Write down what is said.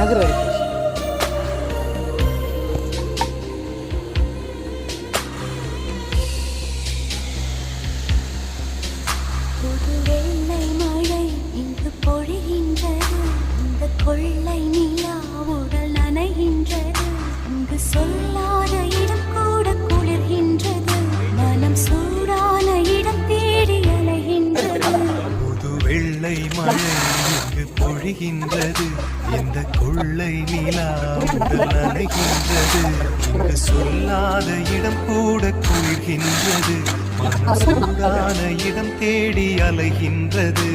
நகர் கொள்ளை நிலா உடல் நனைகின்றது. இங்கு சொல்லாத இடம் கூட குளிர்கின்றது. மனம் சூடான இடம் தேடி அலைகின்றது. புது வெள்ளை மழை இங்கு பொழிகின்றது. இந்த கொள்ளை நிலா உடல் நனைகின்றது. இங்கு சொல்லாத இடம் கூட குளிர்கின்றது. மனம் சூடான இடம் தேடி அலைகின்றது.